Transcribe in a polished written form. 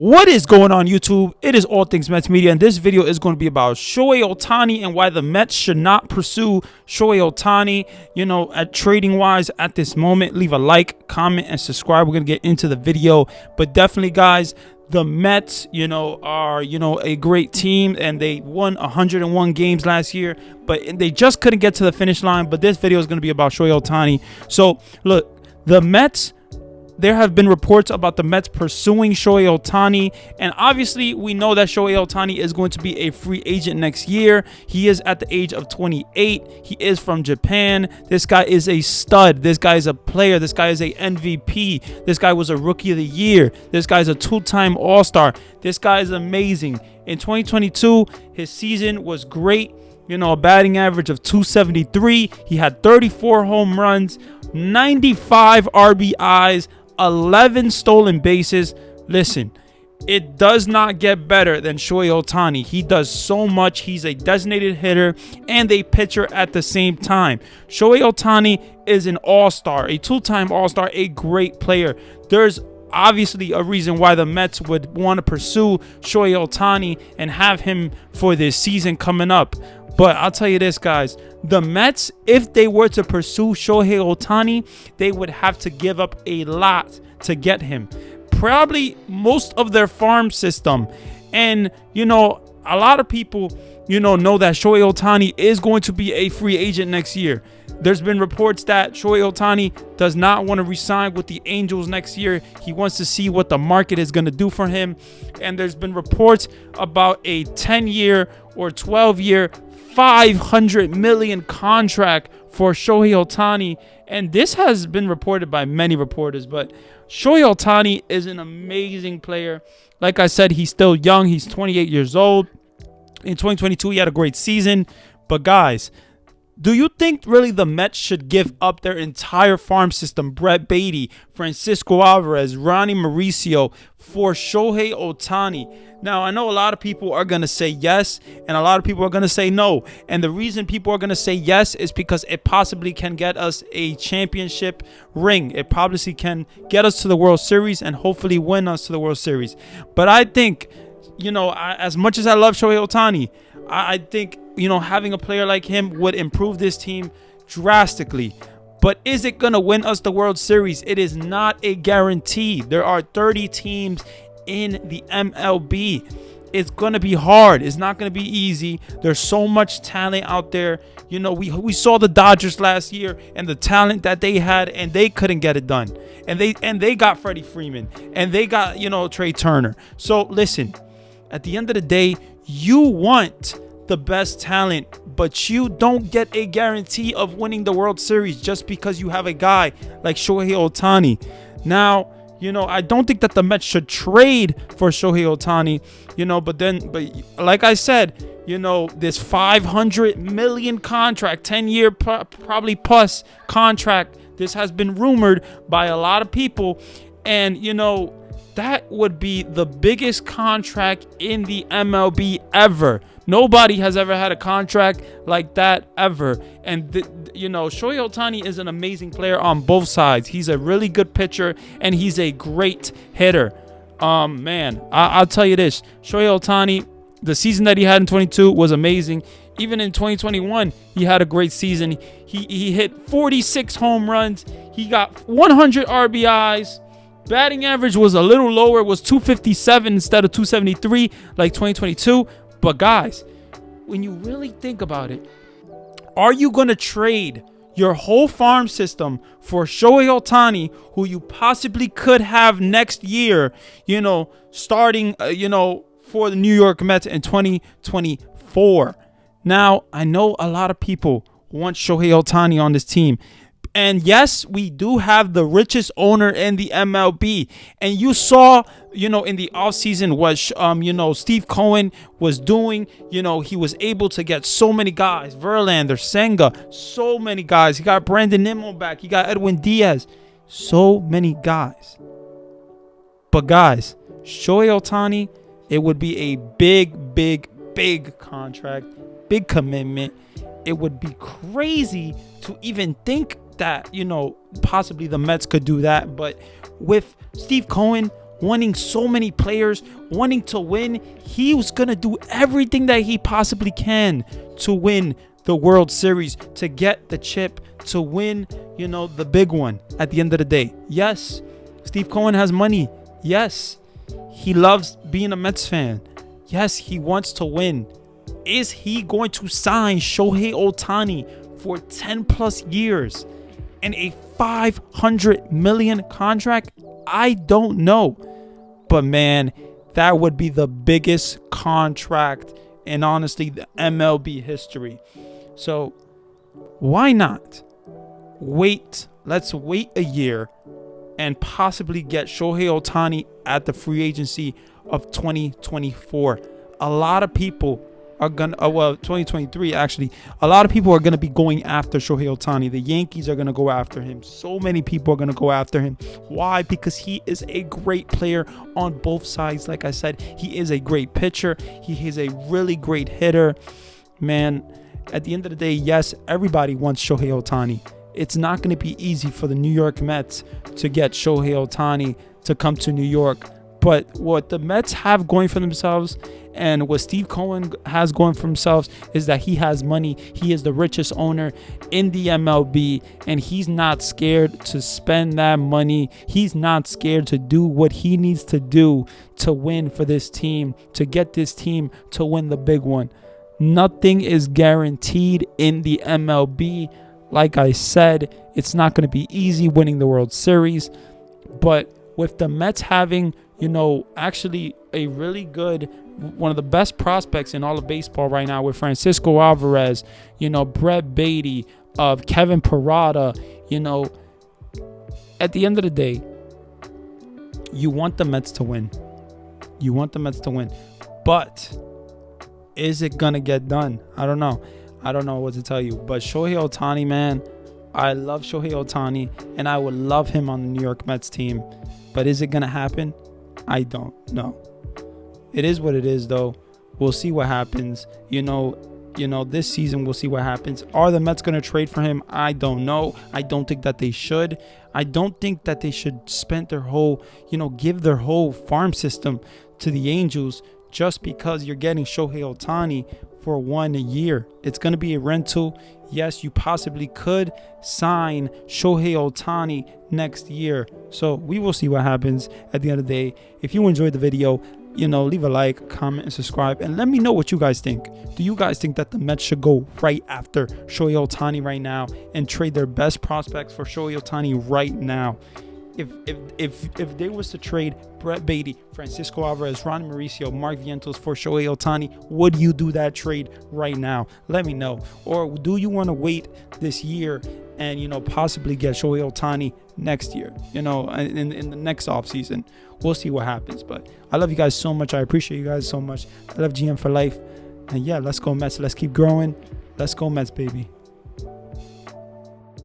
What is going on, YouTube? It is All Things Mets Media, and this video is going to be about Shohei Ohtani and why the Mets should not pursue Shohei Ohtani, at trading wise at this moment. Leave a like, comment, and subscribe. We're going to get into the video, but definitely, guys, the Mets, are, a great team, and they won 101 games last year, but they just couldn't get to the finish line. But this video is going to be about Shohei Ohtani. So, look, the Mets. There have been reports about the Mets pursuing Shohei Ohtani, and obviously we know that Shohei Ohtani is going to be a free agent next year. He is at the age of 28. He is from Japan. This guy is a stud. This guy is a player. This guy is a MVP. This guy was a Rookie of the Year. This guy is a two-time All-Star. This guy is amazing. In 2022, his season was great. A batting average of 273. He had 34 home runs, 95 RBIs, 11 stolen bases. Listen, it does not get better than Shohei Ohtani. He does so much. He's a designated hitter and a pitcher at the same time. Shohei Ohtani is an all-star, a two-time all-star, a great player. There's obviously a reason why the Mets would want to pursue Shohei Ohtani and have him for this season coming up. But I'll tell you this, guys, the Mets, if they were to pursue Shohei Ohtani, they would have to give up a lot to get him. Probably most of their farm system. And, a lot of people, know that Shohei Ohtani is going to be a free agent next year. There's been reports that Shohei Ohtani does not want to resign with the Angels next year. He wants to see what the market is going to do for him. And there's been reports about a 10-year or 12-year, $500 million contract for Shohei Ohtani. And this has been reported by many reporters, but Shohei Ohtani is an amazing player. Like I said, he's still young. He's 28 years old. In 2022, he had a great season. But guys, do you think really the Mets should give up their entire farm system, Brett Baty, Francisco Alvarez, Ronnie Mauricio, for Shohei Ohtani? Now, I know a lot of people are going to say yes, and a lot of people are going to say no. And the reason people are going to say yes is because it possibly can get us a championship ring. It probably can get us to the World Series and hopefully win us to the World Series. But I think, as much as I love Shohei Ohtani, I think, having a player like him would improve this team drastically. But is it going to win us the World Series? It is not a guarantee. There are 30 teams in the MLB. It's going to be hard. It's not going to be easy. There's so much talent out there. We saw the Dodgers last year and the talent that they had, and they couldn't get it done. And they got Freddie Freeman, and they got, Trey Turner. So listen, at the end of the day, you want the best talent, but you don't get a guarantee of winning the World Series just because you have a guy like Shohei Ohtani. Now, I don't think that the Mets should trade for Shohei Ohtani, but like I said, this $500 million contract, 10-year probably plus contract, this has been rumored by a lot of people, and that would be the biggest contract in the MLB ever. Nobody has ever had a contract like that ever. And, Shohei Ohtani is an amazing player on both sides. He's a really good pitcher, and he's a great hitter. Man, I'll tell you this. Shohei Ohtani, the season that he had in 22 was amazing. Even in 2021, he had a great season. He hit 46 home runs. He got 100 RBIs. Batting average was a little lower. It was 257 instead of 273 like 2022. But guys, when you really think about it, are you going to trade your whole farm system for Shohei Ohtani, who you possibly could have next year, starting, for the New York Mets in 2024? Now, I know a lot of people want Shohei Ohtani on this team. And yes, we do have the richest owner in the MLB. And you saw, in the offseason what, Steve Cohen was doing. He was able to get so many guys. Verlander, Senga, so many guys. He got Brandon Nimmo back. He got Edwin Diaz. So many guys. But guys, Shohei Ohtani, it would be a big, big, big contract. Big commitment. It would be crazy to even think that, possibly the Mets could do that. But with Steve Cohen wanting so many players, wanting to win. He was going to do everything that he possibly can to win the World Series, to get the chip, to win, the big one at the end of the day. Yes, Steve Cohen has money. Yes, he loves being a Mets fan. Yes, he wants to win. Is he going to sign Shohei Ohtani for 10 plus years and a $500 million contract? I don't know. But man, that would be the biggest contract in, honestly, the MLB history. So why not wait? Let's wait a year and possibly get Shohei Ohtani at the free agency of 2024. A lot of people are going to, 2023 actually, a lot of people are going to be going after Shohei Ohtani. The Yankees are going to go after him. So many people are going to go after him. Why? Because he is a great player on both sides. Like I said, he is a great pitcher. He is a really great hitter. Man, at the end of the day, yes, everybody wants Shohei Ohtani. It's not going to be easy for the New York Mets to get Shohei Ohtani to come to New York. But what the Mets have going for themselves and what Steve Cohen has going for himself is that he has money. He is the richest owner in the MLB, and he's not scared to spend that money. He's not scared to do what he needs to do to win for this team, to get this team to win the big one. Nothing is guaranteed in the MLB. Like I said, it's not going to be easy winning the World Series. But with the Mets having, actually a really good, one of the best prospects in all of baseball right now with Francisco Alvarez, Brett Beatty, Kevin Parada, at the end of the day, you want the Mets to win. You want the Mets to win. But is it going to get done? I don't know. I don't know what to tell you. But Shohei Ohtani, man, I love Shohei Ohtani, and I would love him on the New York Mets team. But is it going to happen? I don't know. It is what it is, though. We'll see what happens. This season, we'll see what happens. Are the Mets going to trade for him? I don't know. I don't think that they should. I don't think that they should spend their whole, give their whole farm system to the Angels just because you're getting Shohei Ohtani for 1 year. It's going to be a rental. Yes, you possibly could sign Shohei Ohtani next year. So we will see what happens at the end of the day. If you enjoyed the video, leave a like, comment, and subscribe. And let me know what you guys think. Do you guys think that the Mets should go right after Shohei Ohtani right now and trade their best prospects for Shohei Ohtani right now? If they was to trade Brett Beatty, Francisco Alvarez, Ron Mauricio, Mark Vientos for Shohei Ohtani, would you do that trade right now? Let me know. Or do you want to wait this year and possibly get Shohei Ohtani next year, in the next offseason? We'll see what happens. But I love you guys so much. I appreciate you guys so much. I love GM for life. And yeah, let's go Mets. Let's keep growing. Let's go Mets, baby.